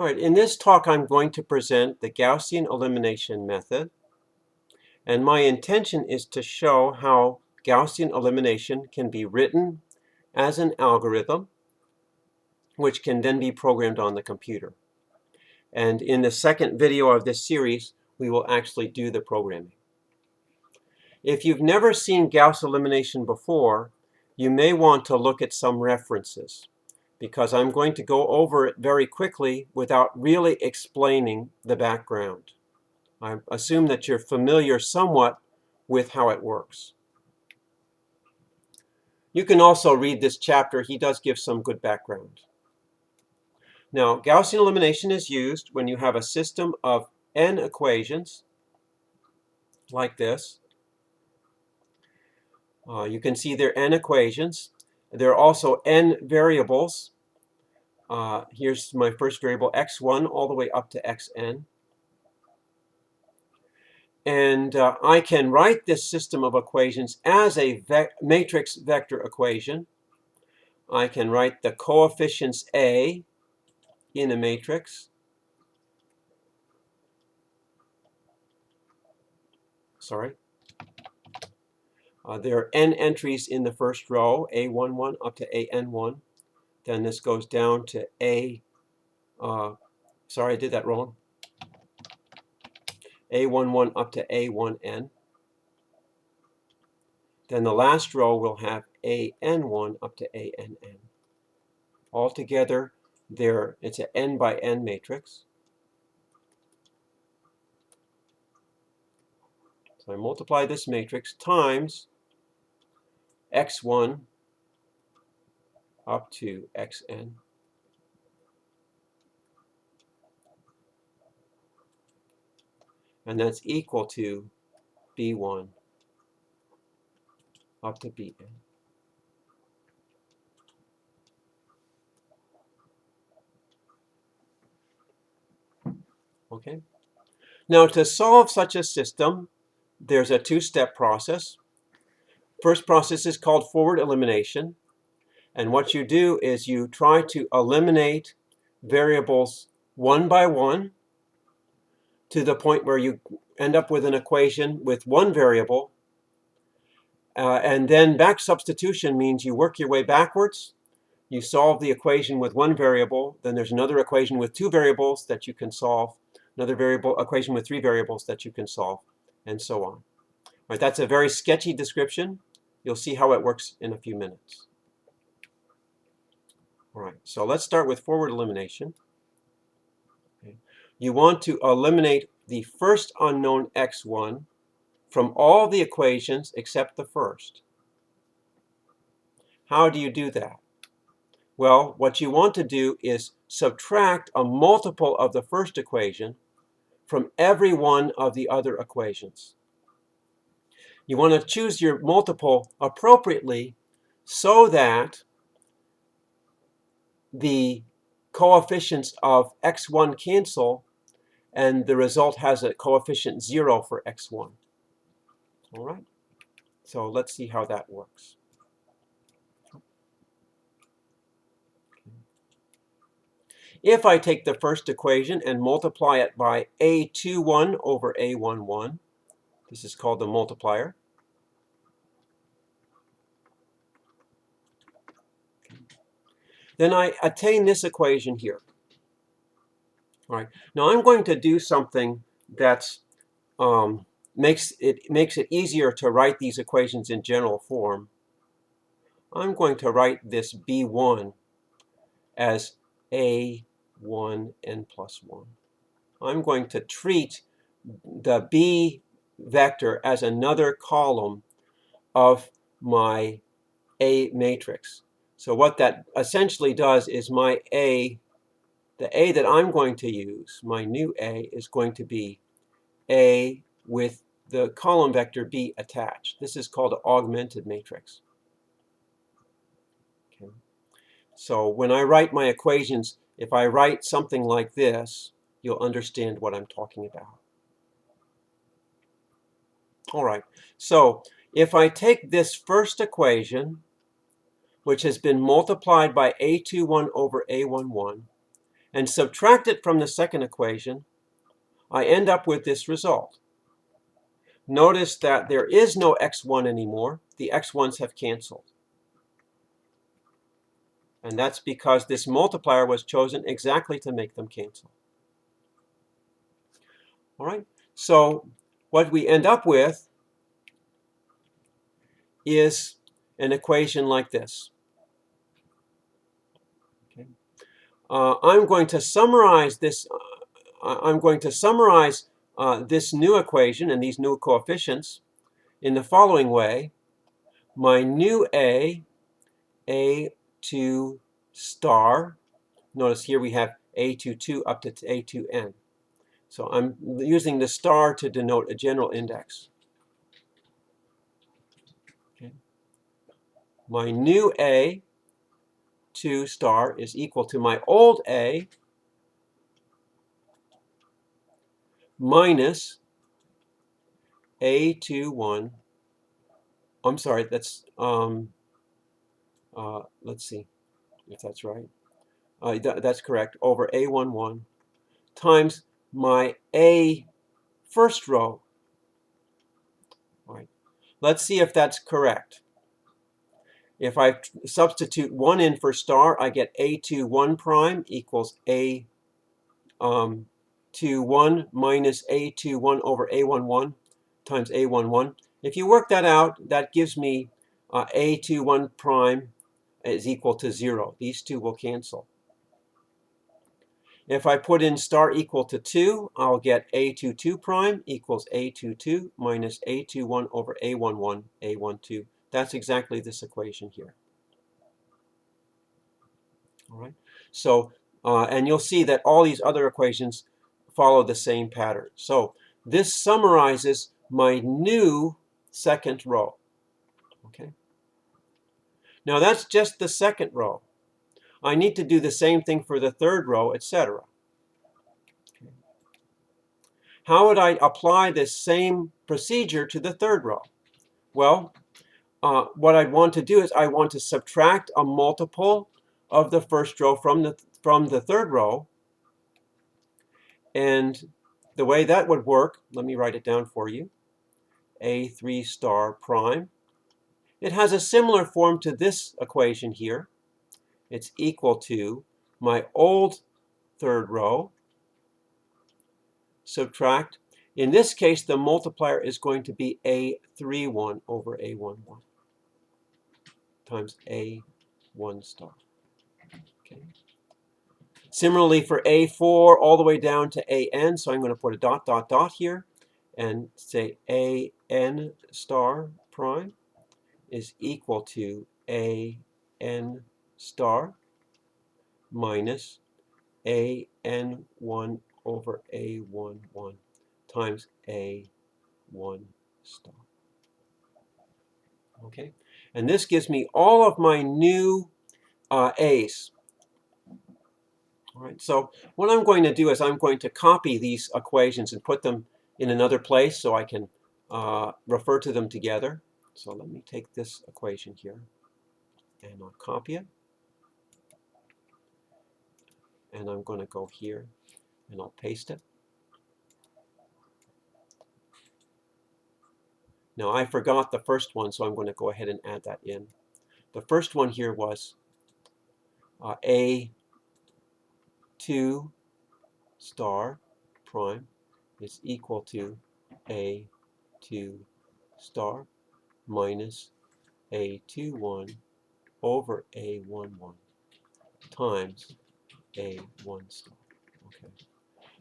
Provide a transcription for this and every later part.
All right, in this talk I'm going to present the Gaussian elimination method, and my intention is to show how Gaussian elimination can be written as an algorithm which can then be programmed on the computer. And in the second video of this series we will actually do the programming. If you've never seen Gauss elimination before, you may want to look at some references, because I'm going to go over it very quickly without really explaining the background. I assume that you're familiar somewhat with how it works. You can also read this chapter. He does give some good background. Now, Gaussian elimination is used when you have a system of n equations like this. You can see there are n equations. There are also n variables. Here's my first variable, x1, all the way up to xn. And I can write this system of equations as a matrix vector equation. I can write the coefficients A in a matrix. Sorry. There are n entries in the first row, A11 up to AN1. Then this goes down to sorry, I did that wrong. A11 up to A1n. Then the last row will have AN1 up to ANN. Altogether, it's an n by n matrix. So I multiply this matrix times x1 up to xn. And that's equal to b1 up to bn. Okay. Now, to solve such a system, there's a two-step process. First process is called forward elimination. And what you do is you try to eliminate variables one by one to the point where you end up with an equation with one variable. And then back substitution means you work your way backwards. You solve the equation with one variable. Then there's another equation with two variables that you can solve. Another equation with three variables that you can solve, and so on. Right, that's a very sketchy description. You'll see how it works in a few minutes. All right, so let's start with forward elimination. Okay. You want to eliminate the first unknown x1 from all the equations except the first. How do you do that? Well, what you want to do is subtract a multiple of the first equation from every one of the other equations. You want to choose your multiple appropriately so that the coefficients of x1 cancel and the result has a coefficient 0 for x1. All right, so let's see how that works. If I take the first equation and multiply it by A21 over A11, this is called the multiplier. Then I attain this equation here. All right. Now I'm going to do something that's makes it easier to write these equations in general form. I'm going to write this B1 as A1n plus 1. I'm going to treat the B vector as another column of my A matrix. So what that essentially does is the A that I'm going to use, my new A, is going to be A with the column vector B attached. This is called an augmented matrix. Okay. So when I write my equations, if I write something like this, you'll understand what I'm talking about. All right, so if I take this first equation, which has been multiplied by A21 over A11, and subtract it from the second equation, I end up with this result. Notice that there is no x1 anymore. The x1s have canceled. And that's because this multiplier was chosen exactly to make them cancel. All right? So what we end up with is an equation like this. Okay. I'm going to summarize this. This new equation and these new coefficients in the following way. My new A2 star. Notice here we have A22 up to A2n. So I'm using the star to denote a general index. Okay. My new A2 star is equal to my old A minus A21. I'm sorry, that's, let's see if that's right. That's correct, over A11 times my A first row. All right. Let's see if that's correct. If I substitute 1 in for star, I get A21 prime equals A21 minus A21 over A11 times A11. If you work that out, that gives me A21 prime is equal to 0. These two will cancel. If I put in star equal to 2, I'll get A22 prime equals A22 minus A21 over A11, A12. That's exactly this equation here. All right. So, and you'll see that all these other equations follow the same pattern. So this summarizes my new second row. Okay. Now that's just the second row. I need to do the same thing for the third row, etc. Okay. How would I apply this same procedure to the third row? Well, what I'd want to do is I want to subtract a multiple of the first row from the third row. And the way that would work, let me write it down for you. A3 star prime. It has a similar form to this equation here. It's equal to my old third row, subtract. In this case, the multiplier is going to be A31 over A11 times A1 star. Okay. Similarly for A4 all the way down to AN, so I'm going to put a dot, dot, dot here and say AN star prime is equal to AN star minus AN1 over A11 times A1 star. Okay, and this gives me all of my new A's. All right, so what I'm going to do is I'm going to copy these equations and put them in another place so I can refer to them together. So let me take this equation here and I'll copy it. And I'm going to go here and I'll paste it. Now I forgot the first one, so I'm going to go ahead and add that in. The first one here was A2 star prime is equal to A2 star minus A21 over A11 times A1 star. Okay.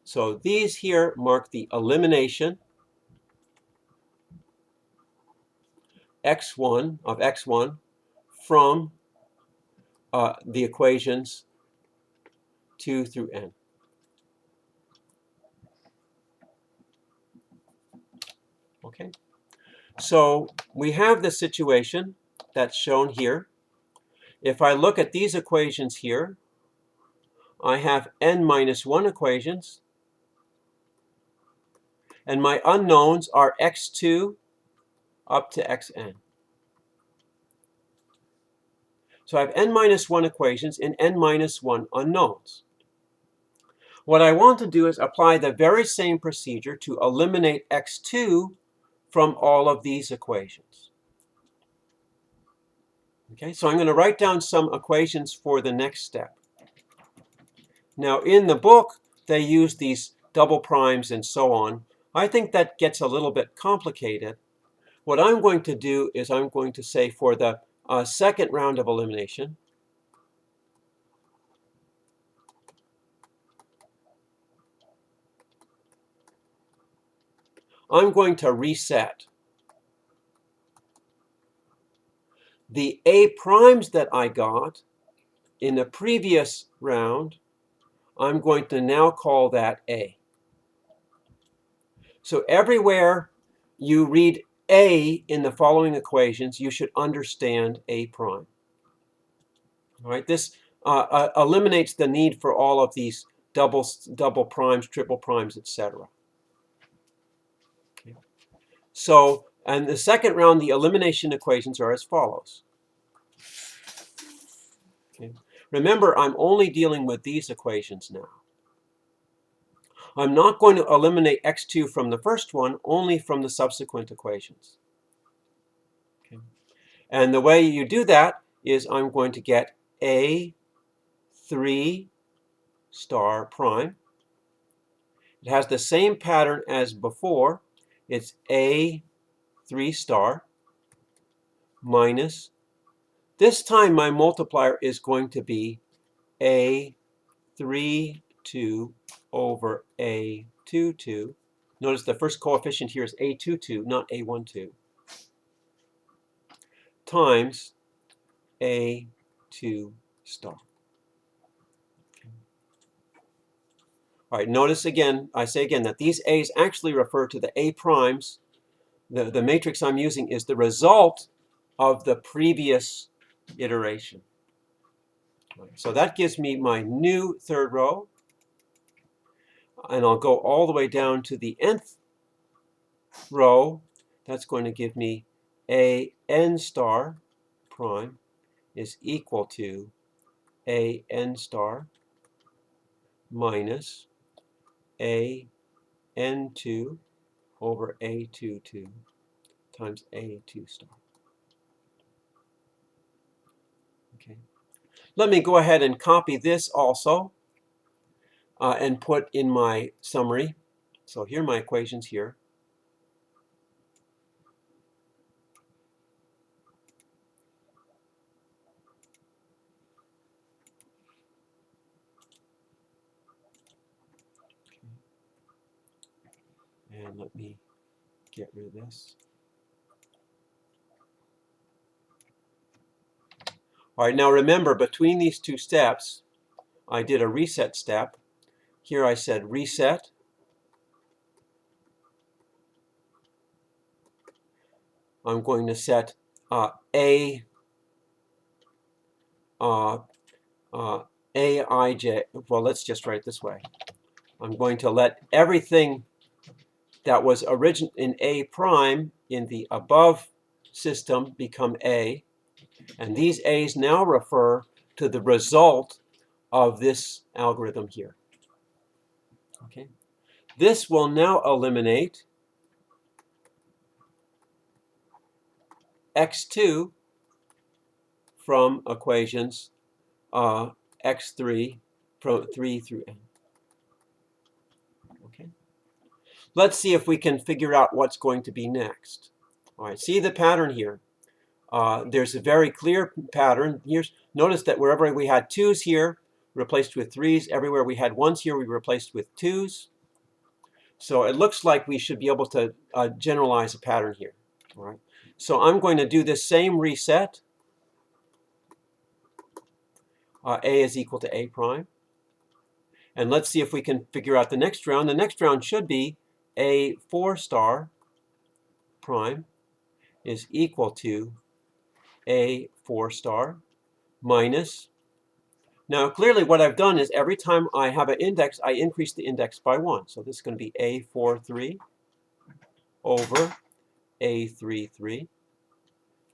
So these here mark the elimination x1 of x1 from the equations 2 through n. Okay. So we have the situation that's shown here. If I look at these equations here, I have n minus 1 equations, and my unknowns are x2 up to xn. So I have n minus 1 equations and n minus 1 unknowns. What I want to do is apply the very same procedure to eliminate x2 from all of these equations. Okay, so I'm going to write down some equations for the next step. Now, in the book, they use these double primes and so on. I think that gets a little bit complicated. What I'm going to do is I'm going to say for the second round of elimination, I'm going to reset the A primes that I got in the previous round. I'm going to now call that A. So everywhere you read A in the following equations, you should understand A prime. All right, this eliminates the need for all of these double primes, triple primes, etc. Okay. So, and the second round, the elimination equations are as follows. Okay. Remember, I'm only dealing with these equations now. I'm not going to eliminate x2 from the first one, only from the subsequent equations. Okay. And the way you do that is I'm going to get A3 star prime. It has the same pattern as before. It's A3 star minus, this time my multiplier is going to be A3 2 over A2 2. Notice the first coefficient here is A2 2, not A1 2, times A2 star. All right, notice again, I say again that these A's actually refer to the A primes. The matrix I'm using is the result of the previous iteration. So that gives me my new third row. And I'll go all the way down to the nth row. That's going to give me a n star prime is equal to a n star minus a n2 over a2 2 times a2 star. Okay. Let me go ahead and copy this also and put in my summary. So here are my equations here. And let me get rid of this. All right, now remember, between these two steps, I did a reset step. Here I said reset. I'm going to set Aij, well, let's just write it this way. I'm going to let everything that was origin in A prime in the above system become A. And these A's now refer to the result of this algorithm here. Okay. This will now eliminate x2 from equations x3 from 3 through n. Okay. Let's see if we can figure out what's going to be next. All right, see the pattern here. There's a very clear pattern. Notice that wherever we had 2's here, replaced with 3's. Everywhere we had 1's here, we replaced with 2's. So it looks like we should be able to generalize a pattern here. All right. So I'm going to do this same reset. A is equal to A prime. And let's see if we can figure out the next round. The next round should be A4 star prime is equal to A4 star minus. Now clearly what I've done is every time I have an index, I increase the index by 1. So this is going to be A43 over A33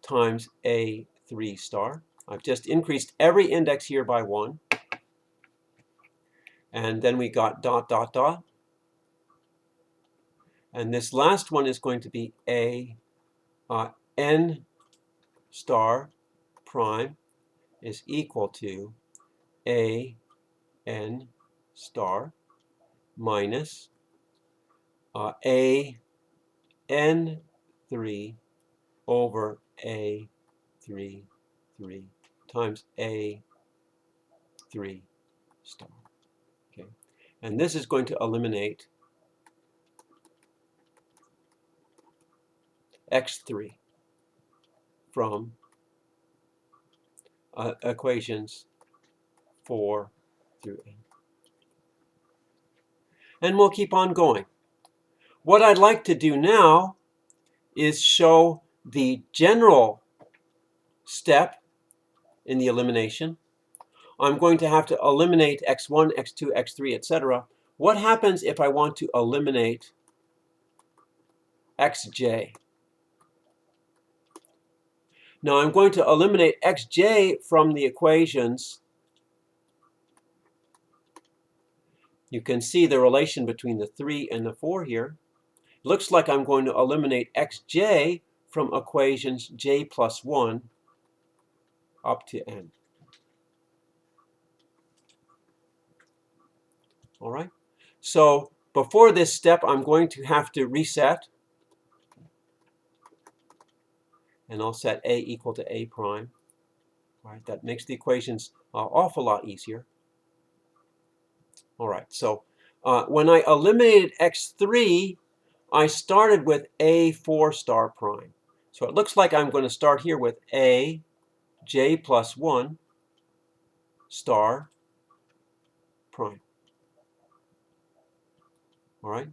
times A3 star. I've just increased every index here by 1. And then we got dot, dot, dot. And this last one is going to be n star prime is equal to n star minus n3 over a3 3 times a3 star. Okay, and this is going to eliminate x3 from equations 4 through 8. And we'll keep on going. What I'd like to do now is show the general step in the elimination. I'm going to have to eliminate x1, x2, x3, etc. What happens if I want to eliminate xj? Now I'm going to eliminate xj from the equations. You can see the relation between the 3 and the 4 here. Looks like I'm going to eliminate xj from equations j plus 1 up to n. All right? So before this step, I'm going to have to reset. And I'll set a equal to a prime. All right, that makes the equations an awful lot easier. All right, so when I eliminated x3, I started with a4 star prime. So it looks like I'm going to start here with a j plus 1 star prime. All right.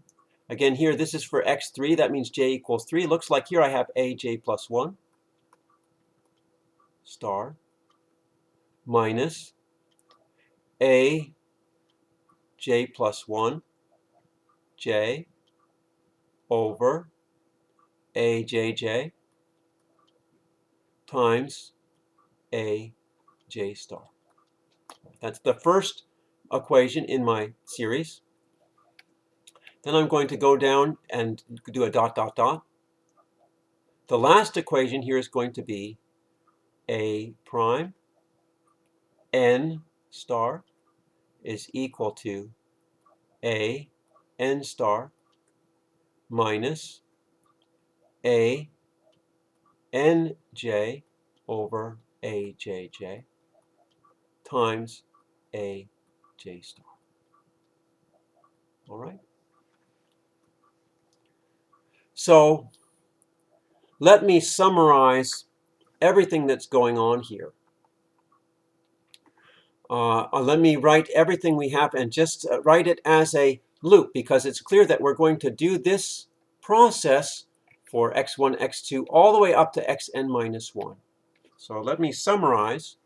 Again, here, this is for x3. That means j equals 3. Looks like here I have a j plus 1 star minus a j plus 1 j over a jj times a j star. That's the first equation in my series. Then I'm going to go down and do a dot, dot, dot. The last equation here is going to be a prime n star is equal to a n star minus a nj over a jj times a j star. All right? So let me summarize everything that's going on here. Let me write everything we have and just write it as a loop, because it's clear that we're going to do this process for x1, x2, all the way up to xn minus 1. So let me summarize.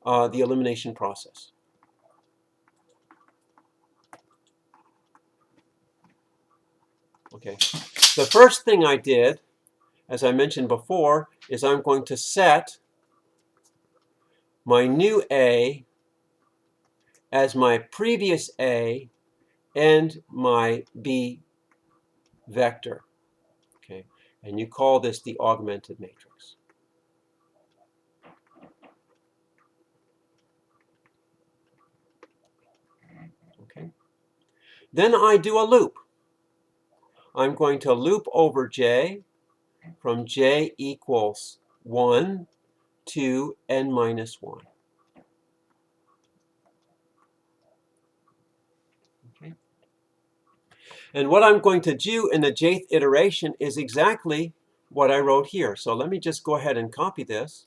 The elimination process. Okay. The first thing I did, as I mentioned before, is I'm going to set my new A as my previous A and my B vector. Okay. And you call this the augmented matrix. Okay. Then I do a loop. I'm going to loop over J from J equals 1 to n minus 1. Okay. And what I'm going to do in the jth iteration is exactly what I wrote here. So let me just go ahead and copy this.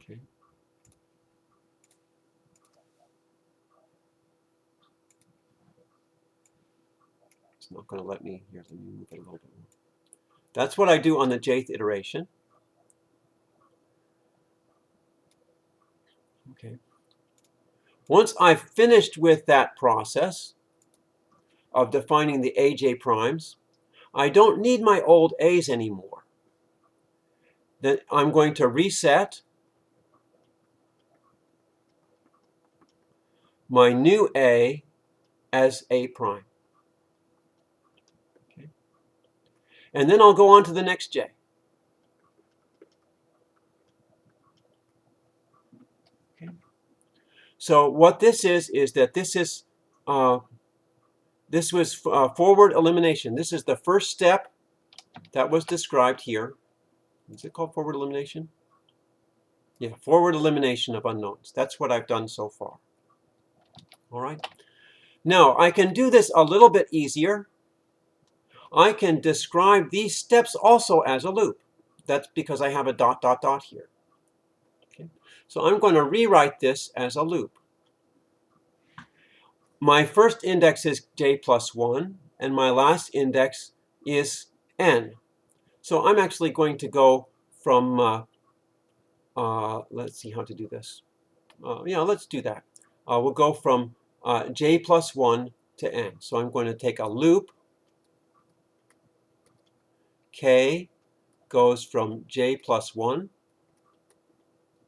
Okay. It's not going to let me here. Let me move it a little bit more. That's what I do on the jth iteration. Okay. Once I've finished with that process of defining the AJ primes, I don't need my old A's anymore. Then I'm going to reset my new A as A prime. Okay. And then I'll go on to the next J. Okay. So what this is that this was forward elimination. This is the first step that was described here. Is it called forward elimination? Yeah, forward elimination of unknowns. That's what I've done so far. All right. Now, I can do this a little bit easier. I can describe these steps also as a loop. That's because I have a dot, dot, dot here. Okay. So I'm going to rewrite this as a loop. My first index is j plus 1, and my last index is n. So I'm actually going to go from, let's see how to do this. Yeah, let's do that. We'll go from j plus 1 to n. So I'm going to take a loop. K goes from j plus 1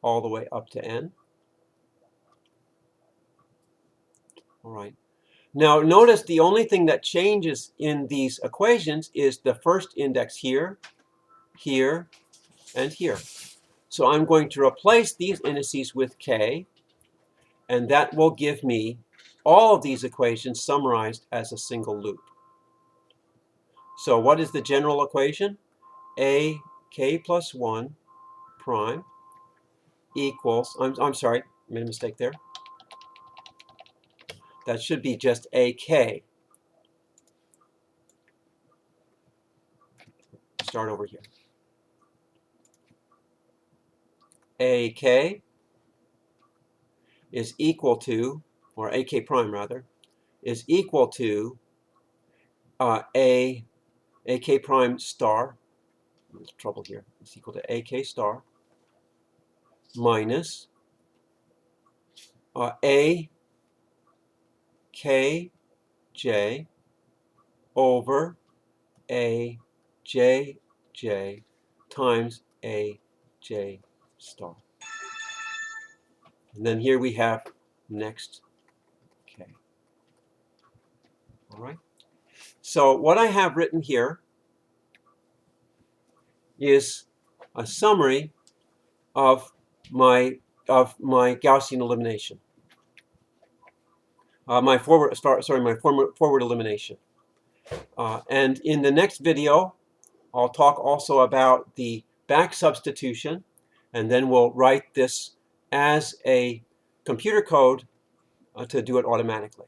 all the way up to n. All right. Now notice the only thing that changes in these equations is the first index here, here, and here. So I'm going to replace these indices with k, and that will give me all of these equations summarized as a single loop. So what is the general equation? A k plus 1 prime equals, I'm sorry, made a mistake there. That should be just AK. Start over here. AK is equal to, or AK prime rather, is equal to AK prime star. There's trouble here. It's equal to AK star minus AKJ over AJJ times AJ star. And then here we have next K. All right. So what I have written here is a summary of my Gaussian elimination. My forward elimination. And in the next video, I'll talk also about the back substitution, and then we'll write this as a computer code to do it automatically.